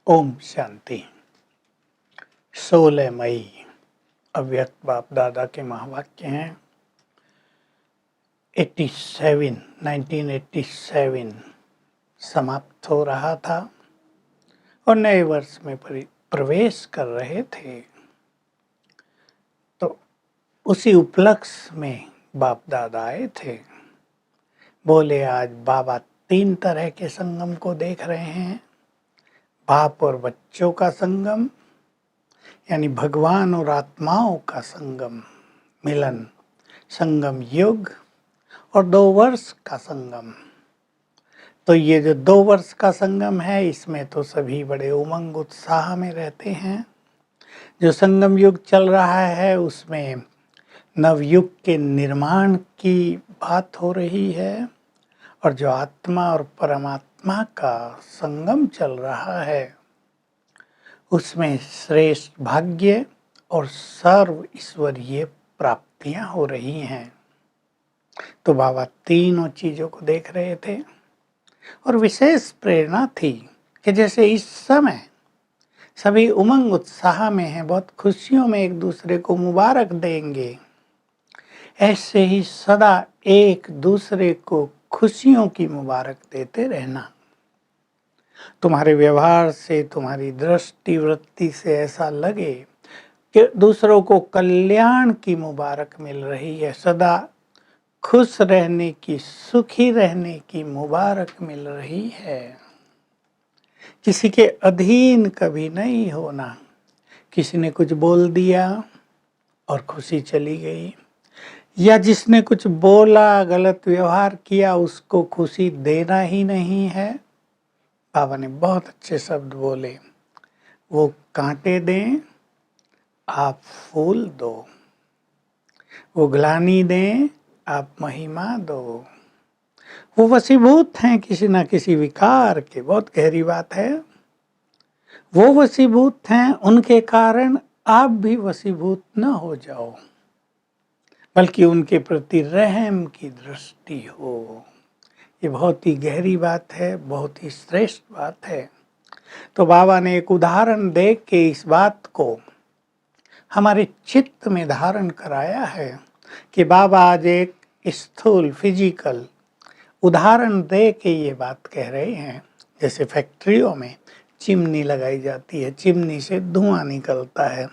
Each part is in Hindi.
ओम शांति। 16 मई अव्यक्त बाप दादा के महावाक्य हैं। 1987 समाप्त हो रहा था और नए वर्ष में प्रवेश कर रहे थे, तो उसी उपलक्ष्य में बाप दादा आए थे। बोले आज बाबा 3 तरह के संगम को देख रहे हैं। बाप और बच्चों का संगम, यानी भगवान और आत्माओं का संगम, मिलन, संगम युग, और 2 वर्ष का संगम। तो ये जो 2 वर्ष का संगम है, इसमें तो सभी बड़े उमंग उत्साह में रहते हैं। जो संगम युग चल रहा है उसमें नवयुग के निर्माण की बात हो रही है, और जो आत्मा और परमात्मा का संगम चल रहा है उसमें श्रेष्ठ भाग्य और सर्व ईश्वरीय प्राप्तियां हो रही हैं। तो बाबा तीनों चीजों को देख रहे थे और विशेष प्रेरणा थी कि जैसे इस समय सभी उमंग उत्साह में हैं, बहुत खुशियों में एक दूसरे को मुबारक देंगे, ऐसे ही सदा एक दूसरे को खुशियों की मुबारक देते रहना। तुम्हारे व्यवहार से, तुम्हारी दृष्टि वृत्ति से ऐसा लगे कि दूसरों को कल्याण की मुबारक मिल रही है, सदा खुश रहने की, सुखी रहने की मुबारक मिल रही है। किसी के अधीन कभी नहीं होना। किसी ने कुछ बोल दिया और खुशी चली गई, या जिसने कुछ बोला, गलत व्यवहार किया, उसको खुशी देना ही नहीं है। बाबा ने बहुत अच्छे शब्द बोले, वो कांटे दें आप फूल दो, वो ग्लानि दें आप महिमा दो। वो वशीभूत हैं किसी न किसी विकार के, बहुत गहरी बात है। वो वशीभूत हैं, उनके कारण आप भी वशीभूत न हो जाओ, बल्कि उनके प्रति रहम की दृष्टि हो। ये बहुत ही गहरी बात है, बहुत ही श्रेष्ठ बात है। तो बाबा ने एक उदाहरण दे के इस बात को हमारे चित्त में धारण कराया है कि बाबा आज एक स्थूल फिजिकल उदाहरण दे के ये बात कह रहे हैं। जैसे फैक्ट्रियों में चिमनी लगाई जाती है, चिमनी से धुआं निकलता है,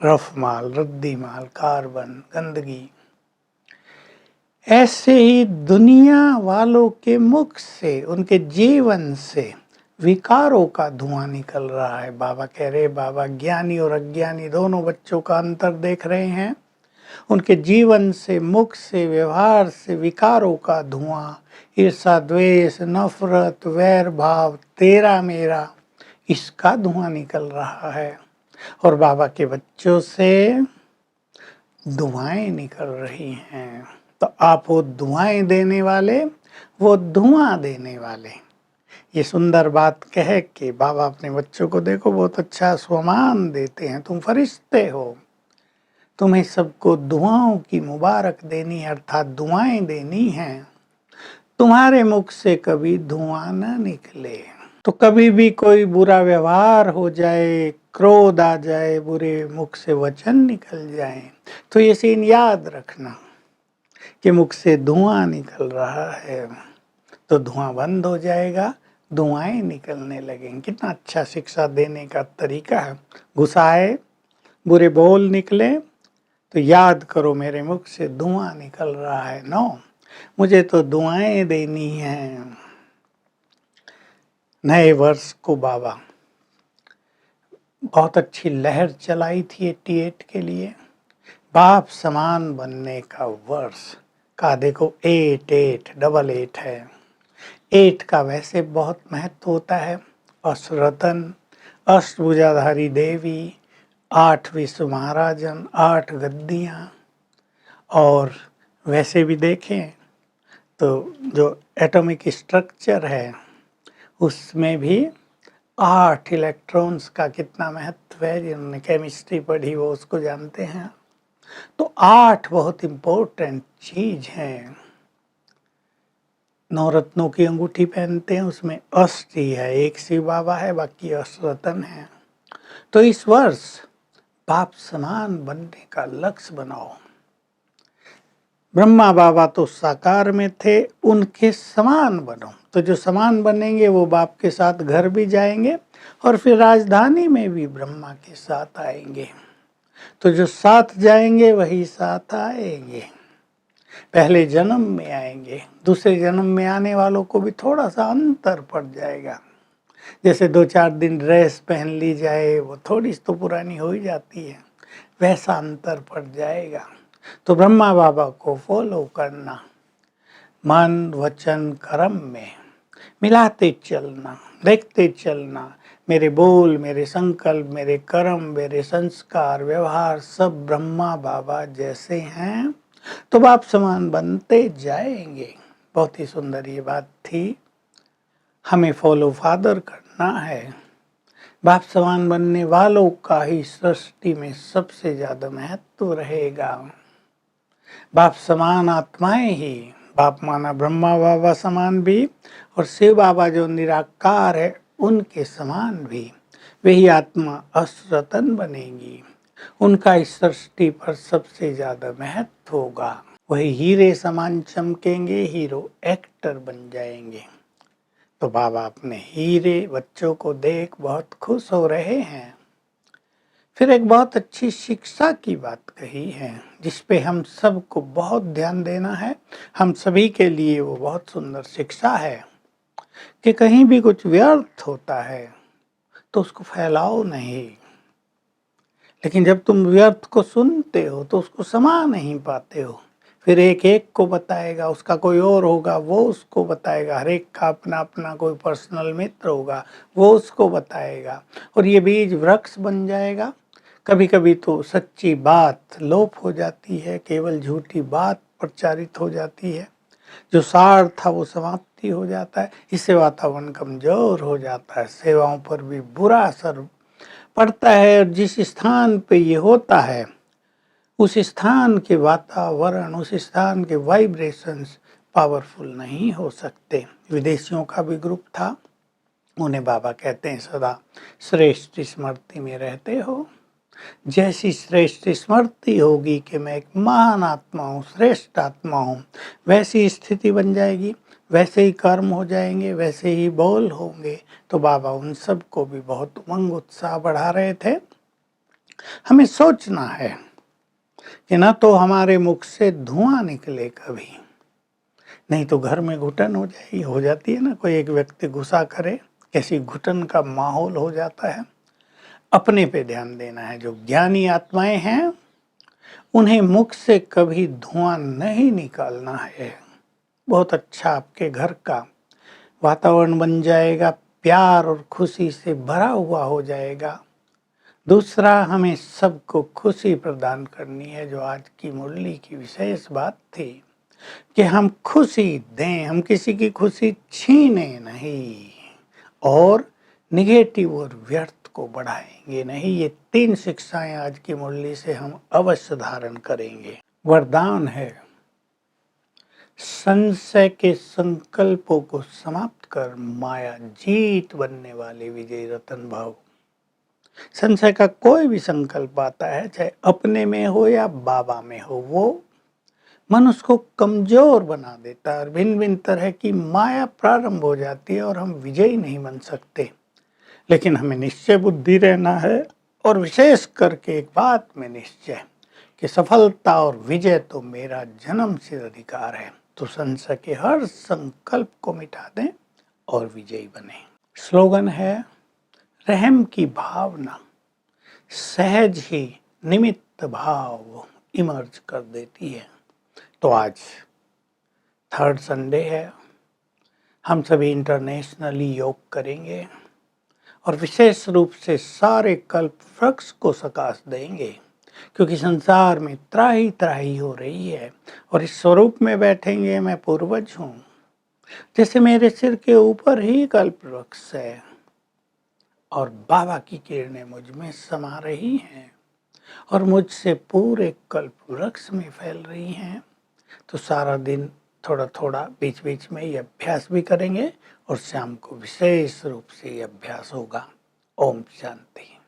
रफ माल, रद्दी माल, कार्बन, गंदगी। ऐसे ही दुनिया वालों के मुख से, उनके जीवन से विकारों का धुआं निकल रहा है। बाबा कह रहे, बाबा ज्ञानी और अज्ञानी दोनों बच्चों का अंतर देख रहे हैं। उनके जीवन से, मुख से, व्यवहार से विकारों का धुआं, ईर्षा, द्वेष, नफरत, वैर भाव, तेरा मेरा, इसका धुआं निकल रहा है। और बाबा के बच्चों से दुआएं निकल रही हैं। तो आप वो दुआएं देने वाले, वो धुआं देने वाले। ये सुंदर बात कह के बाबा अपने बच्चों को देखो बहुत अच्छा स्वमान देते हैं। तुम फरिश्ते हो, तुम्हें सबको दुआओं की मुबारक देनी है, अर्थात दुआएं देनी हैं। तुम्हारे मुख से कभी धुआं न निकले। तो कभी भी कोई बुरा व्यवहार हो जाए, क्रोध आ जाए, बुरे मुख से वचन निकल जाए, तो ये सीन याद रखना कि मुख से धुआं निकल रहा है, तो धुआं बंद हो जाएगा, धुआएं निकलने लगेंगे। कितना अच्छा शिक्षा देने का तरीका है। गुस्साए, बुरे बोल निकले तो याद करो मेरे मुख से धुआं निकल रहा है, नो, मुझे तो दुआएं देनी हैं। नए वर्ष को बाबा बहुत अच्छी लहर चलाई थी 88 के लिए, बाप समान बनने का वर्ष का। देखो 8888 है। 8 का वैसे बहुत महत्व होता है। अष्टरतन, अष्टभुजाधारी देवी, 8 विश्व महाराजन, 8 गद्दियाँ, और वैसे भी देखें तो जो एटॉमिक स्ट्रक्चर है उसमें भी 8 इलेक्ट्रॉन्स का कितना महत्व है। जिन्होंने केमिस्ट्री पढ़ी वो उसको जानते हैं। तो 8 बहुत इम्पोर्टेंट चीज है। नवरत्नों की अंगूठी पहनते हैं, उसमें अष्टी है, एक शिव बाबा है, बाकी अष्टरत्न है। तो इस वर्ष बाप समान बनने का लक्ष्य बनाओ। ब्रह्मा बाबा तो साकार में थे, उनके समान बनो। तो जो समान बनेंगे वो बाप के साथ घर भी जाएंगे और फिर राजधानी में भी ब्रह्मा के साथ आएंगे। तो जो साथ जाएंगे वही साथ आएंगे। पहले जन्म में आएंगे, दूसरे जन्म में आने वालों को भी थोड़ा सा अंतर पड़ जाएगा। जैसे 2-4 दिन ड्रेस पहन ली जाए, वो थोड़ी तो पुरानी हो ही जाती है, वैसा अंतर पड़ जाएगा। तो ब्रह्मा बाबा को फॉलो करना, मन वचन कर्म में मिलाते चलना, देखते चलना। मेरे बोल, मेरे संकल्प, मेरे कर्म, मेरे संस्कार, व्यवहार सब ब्रह्मा बाबा जैसे हैं तो बाप समान बनते जाएंगे। बहुत ही सुंदर ये बात थी। हमें फॉलो फादर करना है। बाप समान बनने वालों का ही सृष्टि में सबसे ज्यादा महत्व रहेगा। बाप समान आत्माएं ही, बाप माना ब्रह्मा बाबा समान भी और शिव बाबा जो निराकार है उनके समान भी, वही आत्मा अश्रतन बनेगी। उनका इस सृष्टि पर सबसे ज्यादा महत्व होगा। वही हीरे समान चमकेंगे, हीरो एक्टर बन जाएंगे। तो बाबा अपने हीरे बच्चों को देख बहुत खुश हो रहे हैं। फिर एक बहुत अच्छी शिक्षा की बात कही है जिस पे हम सबको बहुत ध्यान देना है। हम सभी के लिए वो बहुत सुंदर शिक्षा है कि कहीं भी कुछ व्यर्थ होता है तो उसको फैलाओ नहीं, लेकिन जब तुम व्यर्थ को सुनते हो तो उसको समा नहीं पाते हो। फिर एक एक को बताएगा, उसका कोई और होगा वो उसको बताएगा, हर एक का अपना अपना कोई पर्सनल मित्र होगा वो उसको बताएगा और ये बीज वृक्ष बन जाएगा। कभी कभी तो सच्ची बात लोप हो जाती है, केवल झूठी बात प्रचारित हो जाती है, जो सार था वो समाप्ति हो जाता है। इससे वातावरण कमजोर हो जाता है, सेवाओं पर भी बुरा असर पड़ता है और जिस स्थान पे ये होता है उस स्थान के वातावरण, उस स्थान के वाइब्रेशंस पावरफुल नहीं हो सकते। विदेशियों का भी ग्रुप था, उन्हें बाबा कहते हैं सदा श्रेष्ठ स्मृति में रहते हो। जैसी श्रेष्ठ स्मृति होगी कि मैं एक महान आत्मा हूँ, श्रेष्ठ आत्मा हूँ, वैसी स्थिति बन जाएगी, वैसे ही कर्म हो जाएंगे, वैसे ही बोल होंगे। तो बाबा उन सब को भी बहुत उमंग उत्साह बढ़ा रहे थे। हमें सोचना है कि ना तो हमारे मुख से धुआं निकले कभी, नहीं तो घर में घुटन हो जाती है ना। कोई एक व्यक्ति गुस्सा करे, कैसी घुटन का माहौल हो जाता है। अपने पे ध्यान देना है। जो ज्ञानी आत्माएं हैं उन्हें मुख से कभी धुआं नहीं निकालना है। बहुत अच्छा आपके घर का वातावरण बन जाएगा, प्यार और खुशी से भरा हुआ हो जाएगा। दूसरा, हमें सबको खुशी प्रदान करनी है, जो आज की मुरली की विशेष बात थी कि हम खुशी दें, हम किसी की खुशी छीने नहीं और निगेटिव और व्यर्थ को बढ़ाएंगे नहीं। ये 3 शिक्षाएं आज की मुरली से हम अवश्य धारण करेंगे। वरदान है, संशय के संकल्पों को समाप्त कर माया जीत बनने वाले विजय रतन भाव। संशय का कोई भी संकल्प आता है, चाहे अपने में हो या बाबा में हो, वो मनुष्य को कमजोर बना देता है और भिन्न भिन्न तरह की माया प्रारंभ हो जाती है और हम विजयी नहीं बन सकते। लेकिन हमें निश्चय बुद्धि रहना है और विशेष करके एक बात में निश्चय कि सफलता और विजय तो मेरा जन्म से अधिकार है। तो संशय के हर संकल्प को मिटा दें और विजयी बने। स्लोगन है, रहम की भावना सहज ही निमित्त भाव इमर्ज कर देती है। तो आज 3rd संडे है, हम सभी इंटरनेशनली योग करेंगे और विशेष रूप से सारे कल्प वृक्ष को सकाश देंगे, क्योंकि संसार में त्राही त्राही हो रही है और इस स्वरूप में बैठेंगे, मैं पूर्वज हूँ। जैसे मेरे सिर के ऊपर ही कल्प वृक्ष है और बाबा की किरणें मुझ में समा रही हैं और मुझसे पूरे कल्प वृक्ष में फैल रही हैं। तो सारा दिन थोड़ा थोड़ा बीच बीच में ये अभ्यास भी करेंगे और शाम को विशेष रूप से ये अभ्यास होगा। ओम शांति।